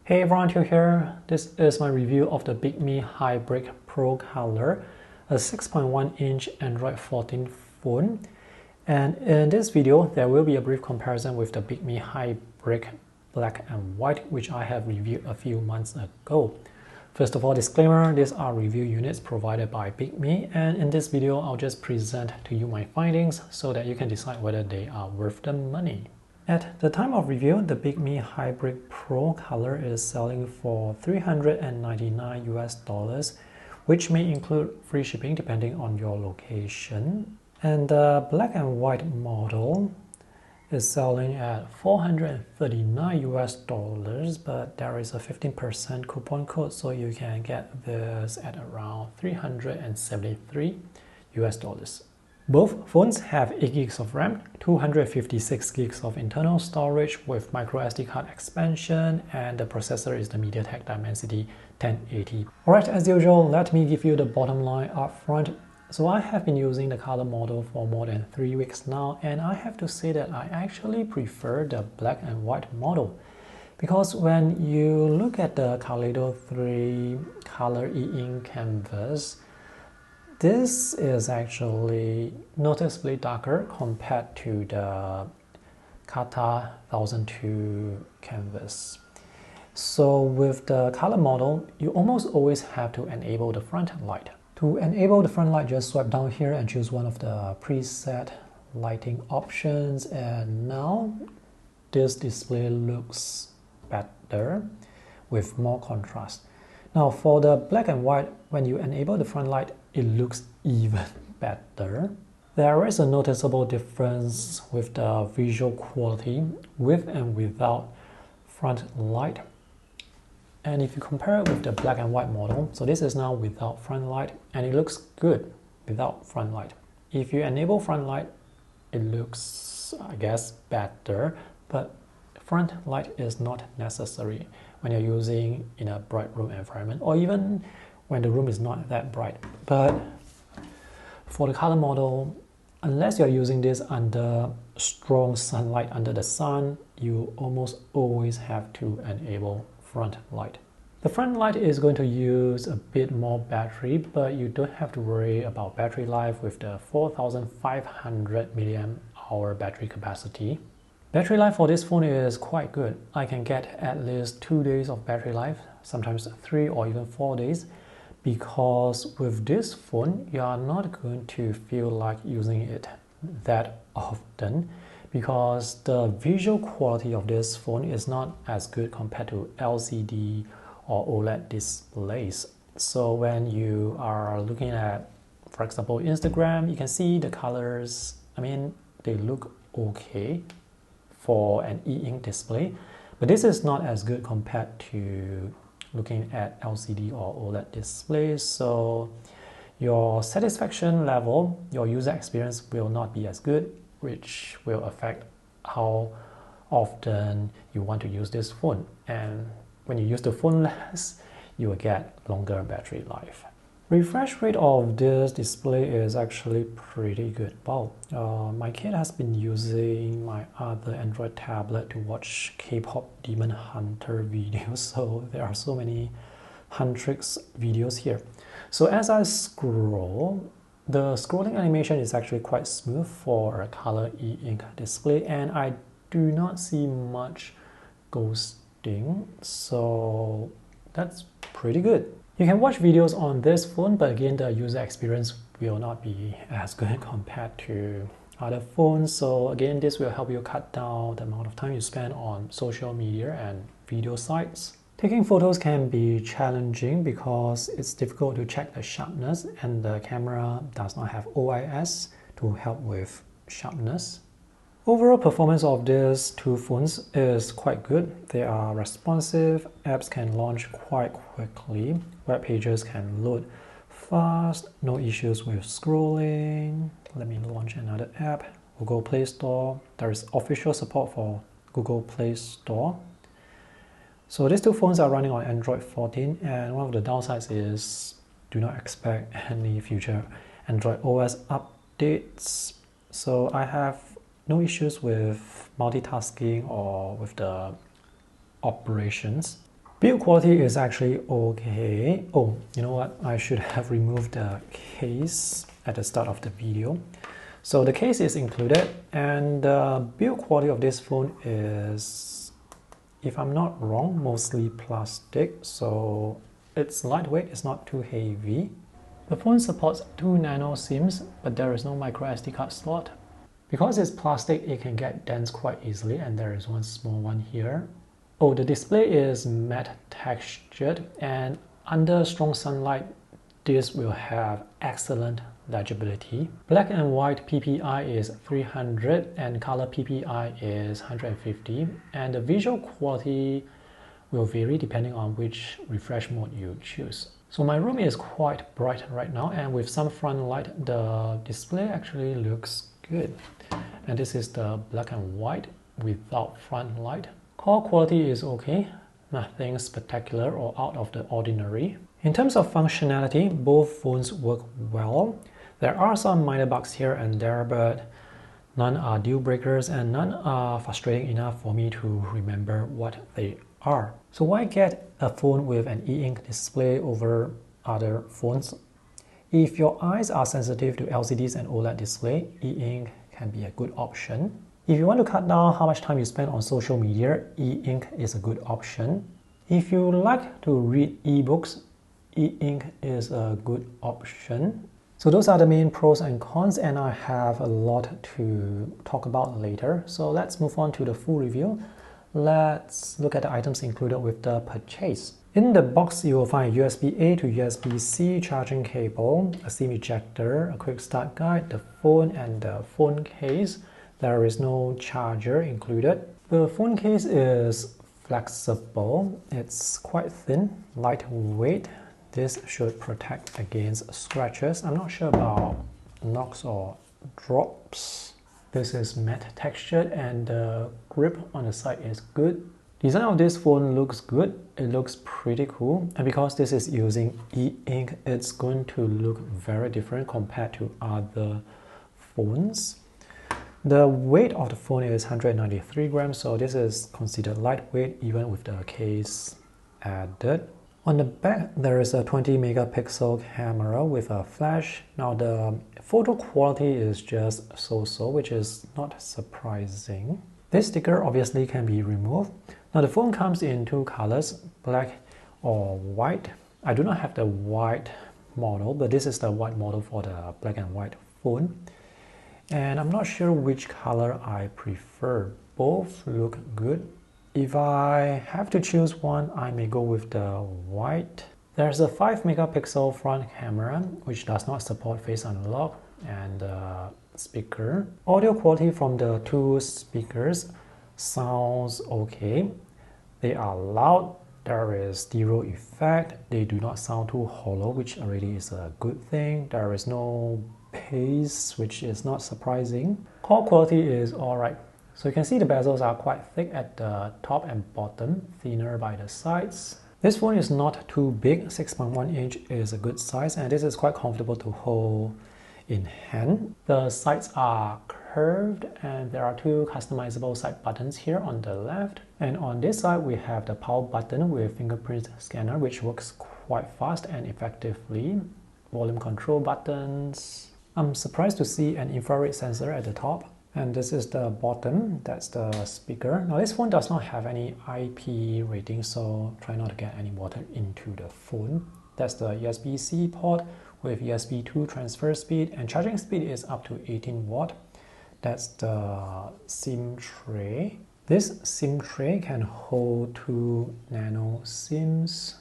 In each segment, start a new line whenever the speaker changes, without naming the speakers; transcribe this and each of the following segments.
Hey everyone, Tiu here. This is my review of the Bigme Hibreak Pro Color, a 6.1-inch Android 14 phone. And in this video, there will be a brief comparison with the Bigme Hibreak Black and White, which I have reviewed a few months ago. First of all, disclaimer, these are review units provided by Bigme, and in this video, I'll just present to you my findings so that you can decide whether they are worth the money. At the time of review, the Bigme Hibreak Pro Color is selling for $399 US, which may include free shipping depending on your location. And the black and white model is selling at $439 US, but there is a 15% coupon code, so you can get this at around $373 US. Both phones have 8 gigs of RAM, 256 gigs of internal storage with microSD card expansion, and the processor is the Mediatek Dimensity 1080. Alright, as usual, let me give you the bottom line up front. So I have been using the color model for more than 3 weeks now, and I have to say that I actually prefer the black and white model. Because when you look at the Kaleido 3 color e-ink canvas, this is actually noticeably darker compared to the Kata 1002 canvas. So with the color model, you almost always have to enable the front light. To enable the front light, just swipe down here and choose one of the preset lighting options, and now this display looks better with more contrast. Now for the black and white, when you enable the front light, it looks even better. There is a noticeable difference with the visual quality with and without front light. And if you compare it with the black and white model, so this is now without front light, and it looks good without front light. If you enable front light, it looks, I guess, better, but front light is not necessary when you're using in a bright room environment, or even when the room is not that bright. But for the color model, unless you're using this under strong sunlight under the sun, you almost always have to enable front light. The front light is going to use a bit more battery, but you don't have to worry about battery life with the 4500 mAh battery capacity. Battery life for this phone is quite good. I can get at least 2 days of battery life, sometimes 3 or even 4 days, because with this phone, you are not going to feel like using it that often, because the visual quality of this phone is not as good compared to LCD or OLED displays. So when you are looking at, for example, Instagram, you can see the colors, they look okay for an e-ink display, but this is not as good compared to looking at LCD or OLED displays. So your satisfaction level, your user experience will not be as good, which will affect how often you want to use this phone. And when you use the phone less, you will get longer battery life. Refresh rate of this display is actually pretty good. Wow, my kid has been using my other Android tablet to watch K-pop Demon Hunter videos, so there are so many Huntrix videos here. So as I scroll, the scrolling animation is actually quite smooth for a color e-ink display, and I do not see much ghosting, so that's pretty good. You can watch videos on this phone, but again, the user experience will not be as good compared to other phones. So again, this will help you cut down the amount of time you spend on social media and video sites. Taking photos can be challenging because it's difficult to check the sharpness, and the camera does not have OIS to help with sharpness. Overall performance of these two phones is quite good. They are responsive, apps can launch quite quickly, web pages can load fast, no issues with scrolling. Let me launch another app, Google Play Store. There is official support for Google Play Store. So these two phones are running on Android 14, and one of the downsides is do not expect any future Android OS updates. So I have no issues with multitasking or with the operations. Build quality is actually okay. Oh, you know what? I should have removed the case at the start of the video. So the case is included, and the build quality of this phone is, if I'm not wrong, mostly plastic. So it's lightweight, it's not too heavy. The phone supports 2 nano SIMs, but there is no micro SD card slot. Because it's plastic, it can get dense quite easily, and there is one small one here. Oh, the display is matte textured, and under strong sunlight, this will have excellent legibility. Black and white PPI is 300 and color PPI is 150, and the visual quality will vary depending on which refresh mode you choose. So my room is quite bright right now, and with some front light, the display actually looks good. And this is the black and white without front light. Call quality is okay, nothing spectacular or out of the ordinary. In terms of functionality, both phones work well. There are some minor bugs here and there, but none are deal breakers and none are frustrating enough for me to remember what they are. So why get a phone with an e-ink display over other phones? If your eyes are sensitive to LCDs and OLED display, e-ink can be a good option. If you want to cut down how much time you spend on social media, e-ink is a good option. If you like to read e-books, e-ink is a good option. So those are the main pros and cons, and I have a lot to talk about later. So let's move on to the full review. Let's look at the items included with the purchase. In the box, you will find a USB-A to USB-C charging cable, a SIM ejector, a quick start guide, the phone, and the phone case. There is no charger included. The phone case is flexible. It's quite thin, lightweight. This should protect against scratches. I'm not sure about knocks or drops. This is matte textured, and the grip on the side is good. Design of this phone looks good. It looks pretty cool, and because this is using e-ink, it's going to look very different compared to other phones. The weight of the phone is 193 grams, so this is considered lightweight even with the case added. On the back, there is a 20 megapixel camera with a flash. Now the photo quality is just so-so, which is not surprising. This sticker obviously can be removed. Now the phone comes in 2 colors, black or white. I do not have the white model, but this is the white model for the black and white phone. And I'm not sure which color I prefer. Both look good. If I have to choose one, I may go with the white. There's a 5 megapixel front camera, which does not support face unlock, and the speaker. Audio quality from the 2 speakers sounds okay. They are loud. There is stereo effect. They do not sound too hollow, which already is a good thing. There is no bass, which is not surprising. Call quality is alright. So you can see the bezels are quite thick at the top and bottom, thinner by the sides. This phone is not too big. 6.1 inch is a good size, and this is quite comfortable to hold in hand. The sides are curved, and there are 2 customizable side buttons here on the left. And on this side, we have the power button with fingerprint scanner, which works quite fast and effectively. Volume control buttons. I'm surprised to see an infrared sensor at the top. And this is the bottom, that's the speaker. Now this phone does not have any IP rating, so try not to get any water into the phone. That's the USB-C port with USB 2 transfer speed, and charging speed is up to 18 watt. That's the SIM tray. This SIM tray can hold 2 nano SIMs.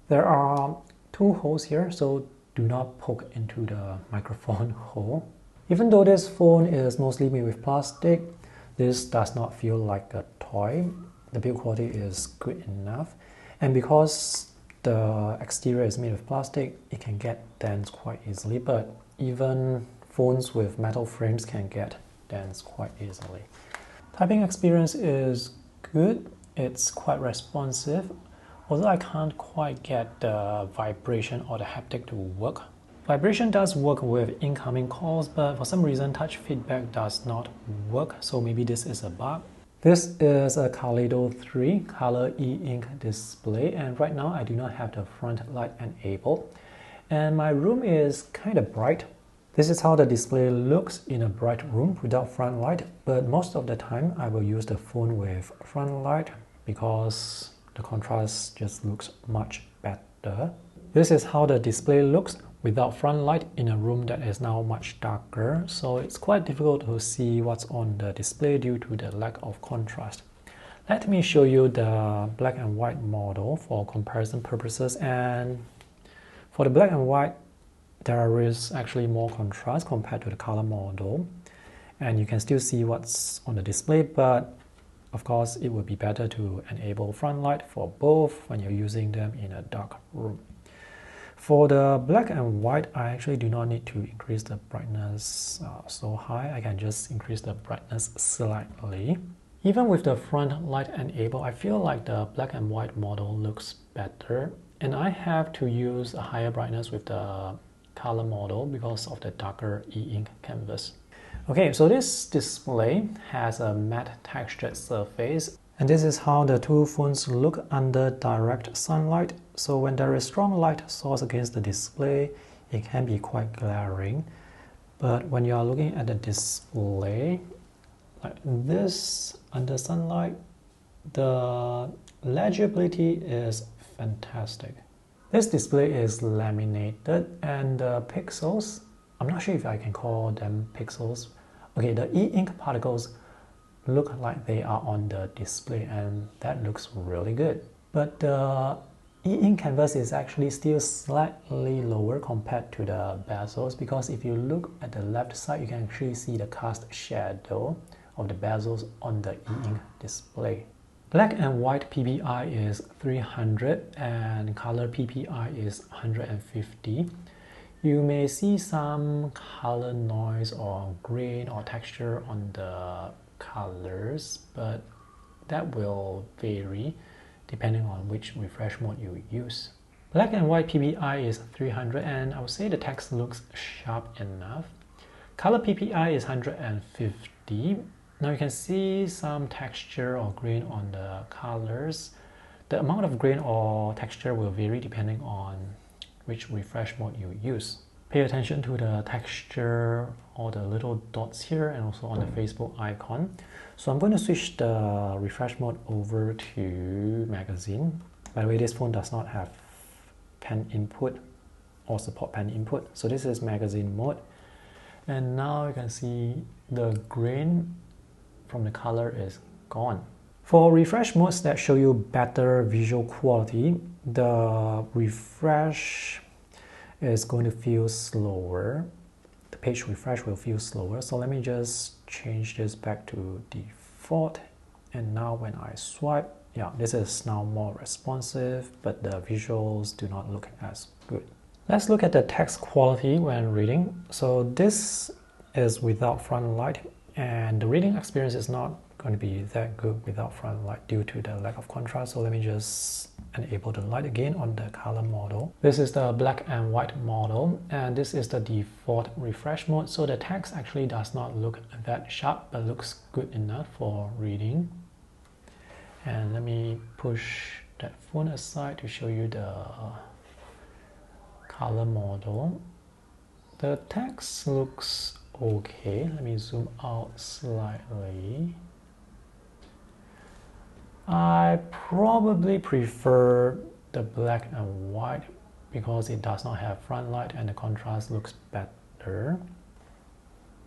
There are 2 holes here, so do not poke into the microphone hole. Even though this phone is mostly made with plastic, this does not feel like a toy. The build quality is good enough. And because the exterior is made of plastic, it can get dense quite easily, but even phones with metal frames can get dense quite easily. Typing experience is good. It's quite responsive, although I can't quite get the vibration or the haptic to work. Vibration does work with incoming calls, but for some reason touch feedback does not work, so maybe this is a bug. This is a Kaleido 3 color e-ink display, and right now I do not have the front light enabled. And my room is kind of bright. This is how the display looks in a bright room without front light, but most of the time I will use the phone with front light because the contrast just looks much better. This is how the display looks without front light in a room that is now much darker, so it's quite difficult to see what's on the display due to the lack of contrast. Let me show you the black and white model for comparison purposes, and for the black and white there is actually more contrast compared to the color model, and you can still see what's on the display, but of course it would be better to enable front light for both when you're using them in a dark room. For the black and white, I actually do not need to increase the brightness so high. I can just increase the brightness slightly. Even with the front light enabled, I feel like the black and white model looks better, and I have to use a higher brightness with the color model because of the darker e-ink canvas. Okay, so this display has a matte textured surface, and this is how the two phones look under direct sunlight. So when there is strong light source against the display, it can be quite glaring. But when you are looking at the display like this under sunlight, the legibility is fantastic. This display is laminated, and the pixels, I'm not sure if I can call them pixels. Okay, the e-ink particles look like they are on the display, and that looks really good. But the e-ink canvas is actually still slightly lower compared to the bezels, because if you look at the left side, you can actually see the cast shadow of the bezels on the e-ink display. Black and white PPI is 300 and color PPI is 150. You may see some color noise or grain or texture on the colors, but that will vary depending on which refresh mode you use. Black and white PPI is 300, and I would say the text looks sharp enough. Color PPI is 150. Now you can see some texture or grain on the colors. The amount of grain or texture will vary depending on which refresh mode you use. Pay attention to the texture or the little dots here, and also on the Facebook icon. So I'm going to switch the refresh mode over to magazine. By the way, this phone does not have pen input or support pen input. So this is magazine mode. And now you can see the grain from the color is gone. For refresh modes that show you better visual quality, the refresh is going to feel slower. The page refresh will feel slower. So let me just change this back to default. And now when I swipe, yeah, this is now more responsive, but the visuals do not look as good. Let's look at the text quality when reading. So this is without front light, and the reading experience is not going to be that good without front light due to the lack of contrast. So let me just enable the light again on the color model. This is the black and white model, and this is the default refresh mode. So the text actually does not look that sharp, but looks good enough for reading. And let me push that phone aside to show you the color model. The text looks okay. Let me zoom out slightly. I probably prefer the black and white because it does not have front light and the contrast looks better.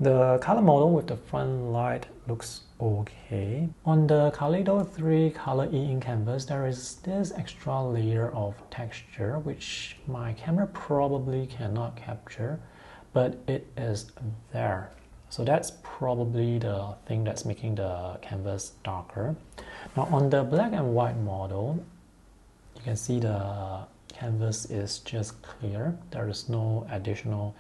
The color model with the front light looks okay. On the Kaleido 3 color e-ink canvas, there is this extra layer of texture which my camera probably cannot capture, but it is there. So that's probably the thing that's making the canvas darker. Now on the black and white model, you can see the canvas is just clear. There is no additional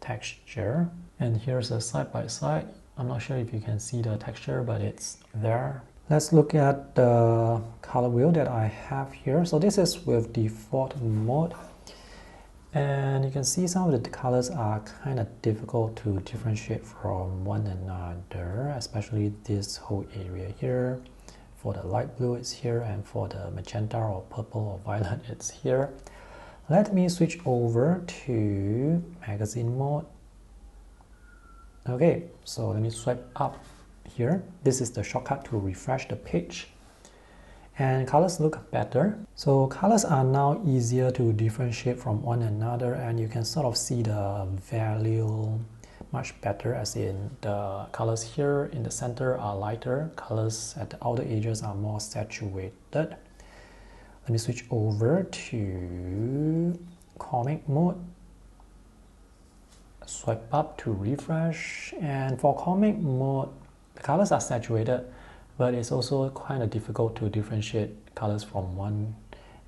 texture. And here's a side by side. I'm not sure if you can see the texture, but it's there. Let's look at the color wheel that I have here. So this is with default mode. And you can see some of the colors are kind of difficult to differentiate from one another, especially this whole area here. For the light blue, it's here, and for the magenta or purple or violet, it's here. Let me switch over to magazine mode. Okay, so let me swipe up here. This is the shortcut to refresh the page. And colors look better. So colors are now easier to differentiate from one another, and you can sort of see the value much better, as in the colors here in the center are lighter, colors at the outer edges are more saturated. Let me switch over to comic mode. Swipe up to refresh, and for comic mode, the colors are saturated, but it's also kind of difficult to differentiate colors from one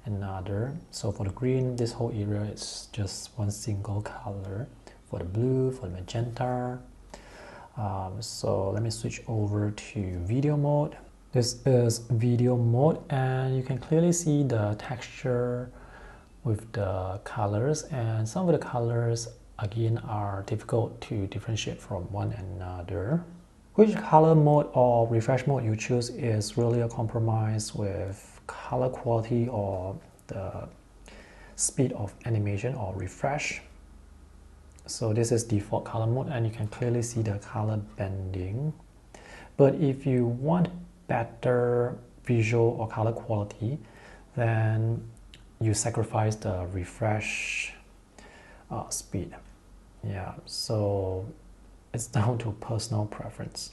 another. So for the green, this whole area is just one single color. For the blue, for the magenta. So let me switch over to video mode. This is video mode, and you can clearly see the texture with the colors, and some of the colors again are difficult to differentiate from one another. Which color mode or refresh mode you choose is really a compromise with color quality or the speed of animation or refresh. So this is default color mode, and you can clearly see the color bending. But if you want better visual or color quality, then you sacrifice the refresh speed. Yeah, so it's down to personal preference.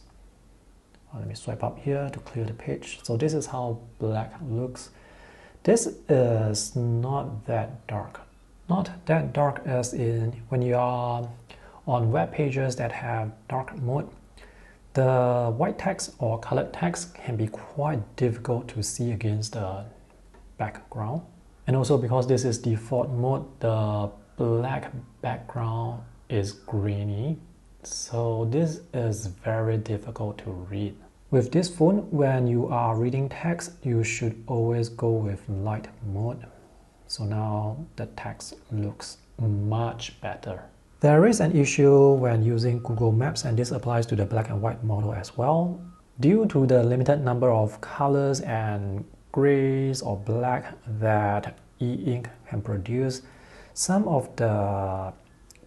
Let me swipe up here to clear the page. So this is how black looks. This is not that dark. Not that dark as in when you are on web pages that have dark mode, the white text or colored text can be quite difficult to see against the background. And also because this is default mode, the black background is grainy. So this is very difficult to read. With this phone, when you are reading text, you should always go with light mode. So now the text looks much better. There is an issue when using Google Maps, and this applies to the black and white model as well. Due to the limited number of colors and grays or black that e-ink can produce, some of the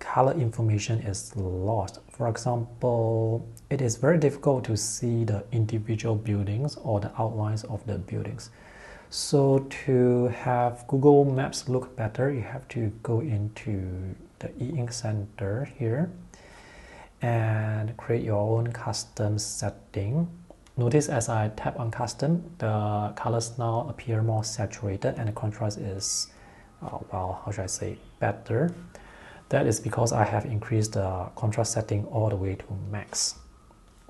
color information is lost. For example, it is very difficult to see the individual buildings or the outlines of the buildings. So to have Google Maps look better, you have to go into the e-ink center here and create your own custom setting. Notice as I tap on custom, the colors now appear more saturated and the contrast is, well, how should I say, better. That is because I have increased the contrast setting all the way to max.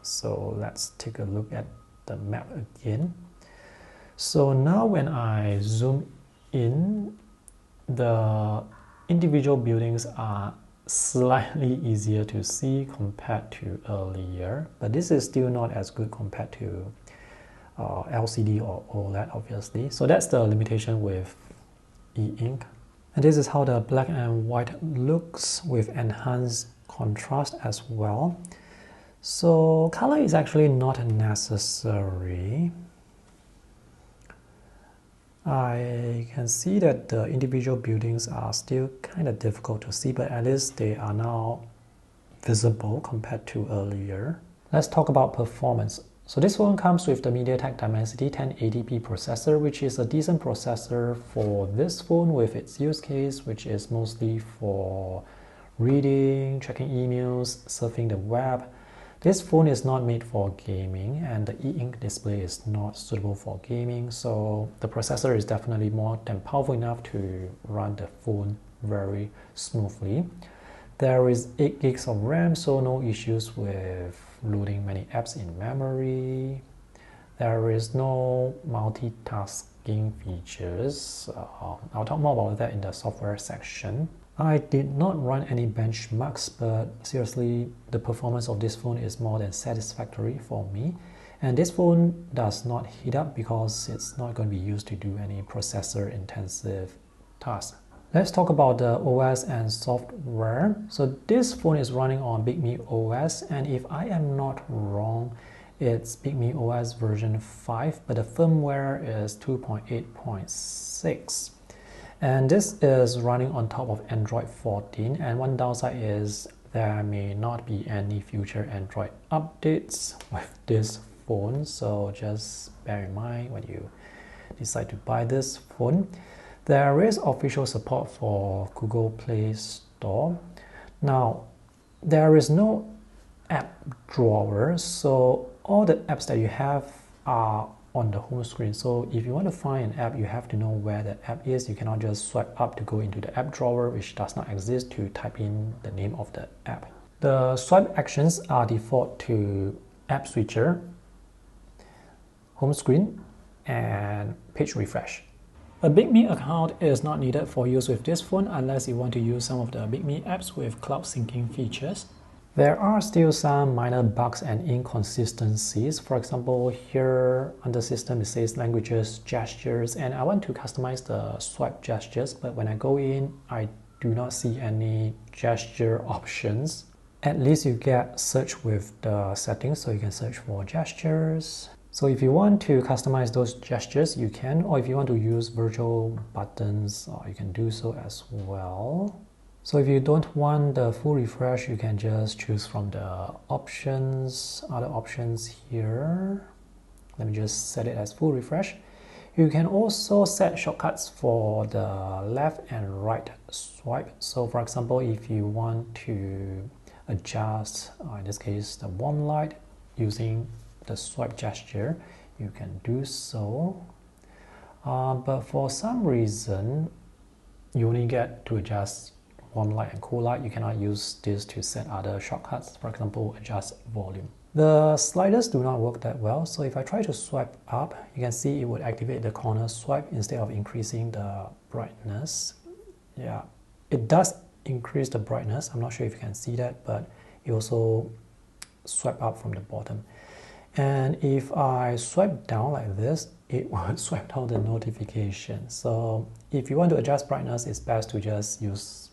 So let's take a look at the map again. So now when I zoom in, the individual buildings are slightly easier to see compared to earlier, but this is still not as good compared to LCD or OLED, obviously. So that's the limitation with e-ink. And this is how the black and white looks with enhanced contrast as well. So color is actually not necessary. I can see that the individual buildings are still kind of difficult to see, but at least they are now visible compared to earlier. Let's talk about performance. So this phone comes with the Mediatek Dimensity 1080p processor, which is a decent processor for this phone with its use case, which is mostly for reading, checking emails, surfing the web. This phone is not made for gaming, and the e-ink display is not suitable for gaming, so the processor is definitely more than powerful enough to run the phone very smoothly. There is 8 gigs of RAM, so no issues with loading many apps in memory. There is no multitasking features. I'll talk more about that in the software section. I did not run any benchmarks, but seriously, the performance of this phone is more than satisfactory for me. And this phone does not heat up because it's not going to be used to do any processor intensive tasks. Let's talk about the OS and software. So this phone is running on Bigme OS, and if I am not wrong, it's Bigme OS version 5, but the firmware is 2.8.6. And this is running on top of Android 14, and one downside is there may not be any future Android updates with this phone, so just bear in mind when you decide to buy this phone. There is official support for Google Play Store. Now, there is no app drawer, so all the apps that you have are on the home screen. So if you want to find an app, you have to know where the app is. You cannot just swipe up to go into the app drawer, which does not exist, to type in the name of the app. The swipe actions are default to app switcher, home screen, and page refresh. A Bigme account is not needed for use with this phone unless you want to use some of the Bigme apps with cloud syncing features. There are still some minor bugs and inconsistencies. For example, here under system it says languages, gestures, and I want to customize the swipe gestures, but when I go in, I do not see any gesture options. At least you get search with the settings, so you can search for gestures. So if you want to customize those gestures, you can, or if you want to use virtual buttons, you can do so as well. So if you don't want the full refresh, you can just choose from the options, other options here. Let me just set it as full refresh. You can also set shortcuts for the left and right swipe. So for example, if you want to adjust, in this case, the warm light using the swipe gesture, you can do so. But for some reason, you only get to adjust warm light and cool light. You cannot use this to set other shortcuts, for example, adjust volume. The sliders do not work that well, so if I try to swipe up, you can see it would activate the corner swipe instead of increasing the brightness. Yeah, it does increase the brightness. I'm not sure if you can see that, but it also swipe up from the bottom. And if I swipe down like this, it will swipe down the notification. So if you want to adjust brightness, it's best to just use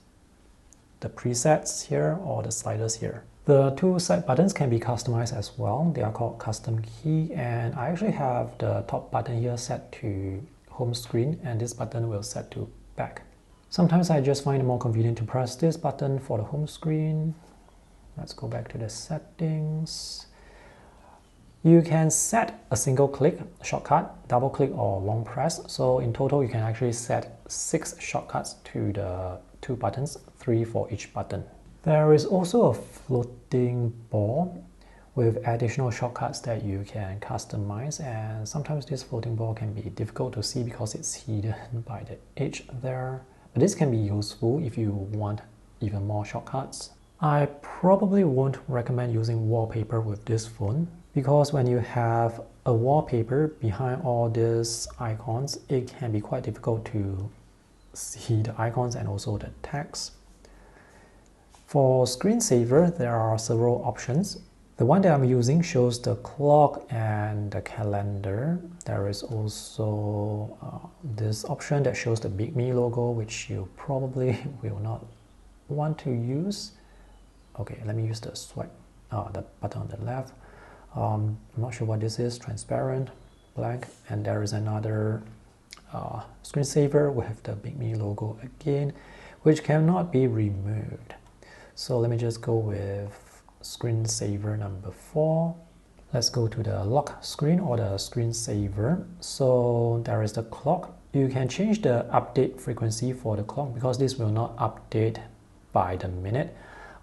the presets here or the sliders here. The two side buttons can be customized as well. They are called custom key, and I actually have the top button here set to home screen, and this button will set to back. Sometimes I just find it more convenient to press this button for the home screen. Let's go back to the settings. You can set a single click shortcut, double click, or long press. So in total, you can actually set 6 shortcuts to the two buttons, 3 for each button. There is also a floating ball with additional shortcuts that you can customize, and sometimes this floating ball can be difficult to see because it's hidden by the edge there. But this can be useful if you want even more shortcuts. I probably won't recommend using wallpaper with this phone, because when you have a wallpaper behind all these icons, it can be quite difficult to see the icons and also the text. For screensaver, there are several options. The one that I'm using shows the clock and the calendar. There is also this option that shows the Bigme logo, which you probably will not want to use. Okay, let me use the swipe, the button on the left. I'm not sure what this is, transparent, blank, and there is another screensaver with the Bigme logo again, which cannot be removed. So let me just go with screensaver number 4. Let's go to the lock screen or the screensaver. So there is the clock. You can change the update frequency for the clock because this will not update by the minute.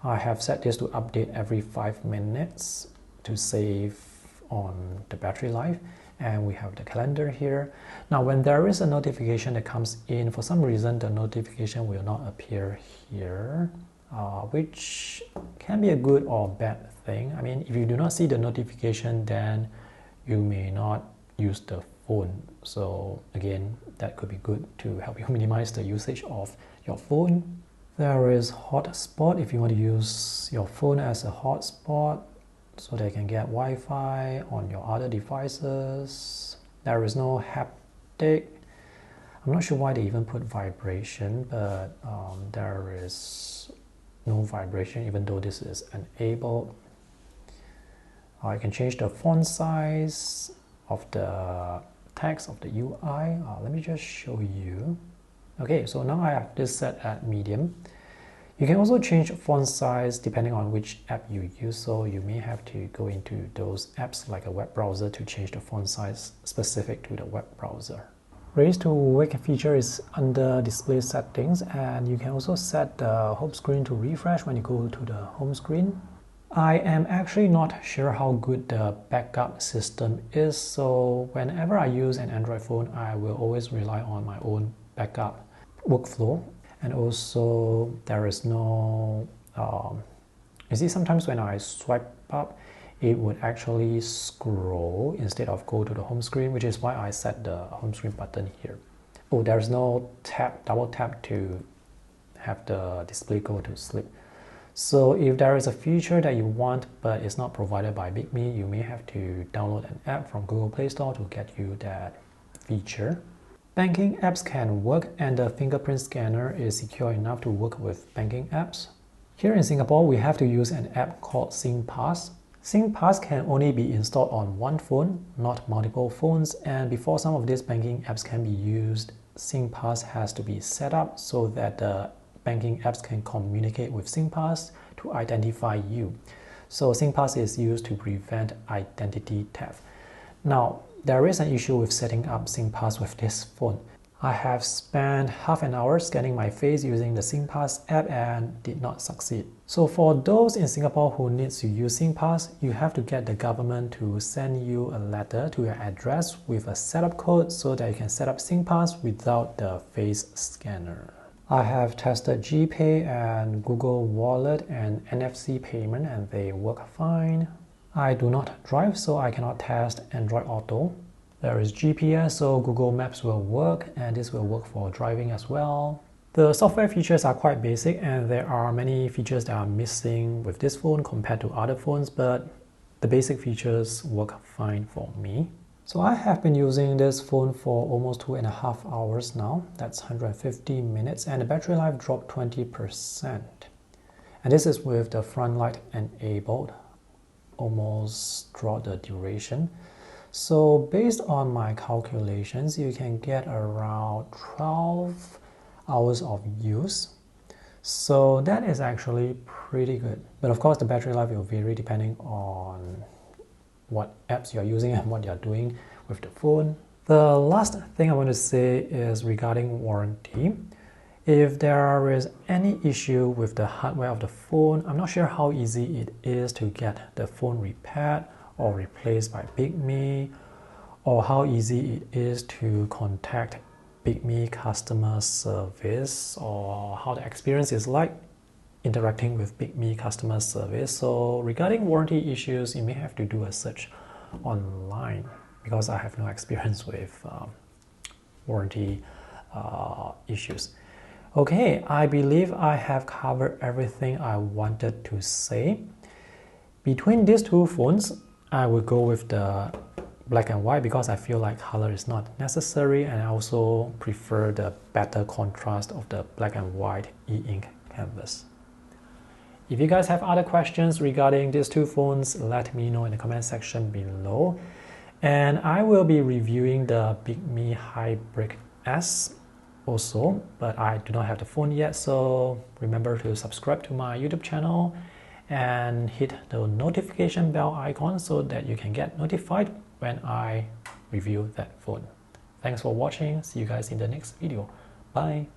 I have set this to update every 5 minutes to save on the battery life. And we have the calendar here. Now when there is a notification that comes in, for some reason the notification will not appear here, which can be a good or bad thing. I mean, if you do not see the notification, then you may not use the phone. So again, that could be good to help you minimize the usage of your phone. There is hotspot if you want to use your phone as a hotspot so that you can get Wi-Fi on your other devices. There is no haptic. I'm not sure why they even put vibration, but there is no vibration even though this is enabled. I can change the font size of the text of the UI. Let me just show you. Okay, so now I have this set at medium. You can also change font size depending on which app you use, so you may have to go into those apps like a web browser to change the font size specific to the web browser. Raise to wake feature is under display settings, and you can also set the home screen to refresh when you go to the home screen. I am actually not sure how good the backup system is, so whenever I use an Android phone, I will always rely on my own backup workflow. And also there is no, you see sometimes when I swipe up, it would actually scroll instead of go to the home screen, which is why I set the home screen button here. Oh, there's no tap, double tap to have the display go to sleep. So if there is a feature that you want but it's not provided by Bigme, you may have to download an app from Google Play Store to get you that feature. Banking apps can work, and the fingerprint scanner is secure enough to work with banking apps. Here in Singapore, we have to use an app called Singpass. Singpass can only be installed on one phone, not multiple phones, and before some of these banking apps can be used, Singpass has to be set up so that the banking apps can communicate with Singpass to identify you. So Singpass is used to prevent identity theft. Now, there is an issue with setting up Singpass with this phone. I have spent half an hour scanning my face using the Singpass app and did not succeed. So for those in Singapore who needs to use Singpass, you have to get the government to send you a letter to your address with a setup code so that you can set up Singpass without the face scanner. I have tested GPay and Google Wallet and NFC payment, and they work fine. I do not drive, so I cannot test Android Auto. There is GPS, so Google Maps will work, and this will work for driving as well. The software features are quite basic, and there are many features that are missing with this phone compared to other phones, but the basic features work fine for me. So I have been using this phone for almost 2.5 hours now. That's 150 minutes, and the battery life dropped 20%. And this is with the front light enabled almost throughout the duration. So based on my calculations, you can get around 12 hours of use. So that is actually pretty good. But of course, the battery life will vary depending on what apps you're using and what you're doing with the phone. The last thing I want to say is regarding warranty. If there is any issue with the hardware of the phone, I'm not sure how easy it is to get the phone repaired or replaced by Bigme, or how easy it is to contact Bigme customer service, or how the experience is like interacting with Bigme customer service. So regarding warranty issues, you may have to do a search online because I have no experience with warranty issues. Okay, I believe I have covered everything I wanted to say. Between these two phones, I will go with the black and white because I feel like color is not necessary, and I also prefer the better contrast of the black and white e-ink canvas. If you guys have other questions regarding these two phones, let me know in the comment section below. And I will be reviewing the Bigme Hibreak S also, but I do not have the phone yet, so remember to subscribe to my YouTube channel and hit the notification bell icon so that you can get notified when I review that phone. Thanks for watching. See you guys in the next video. Bye.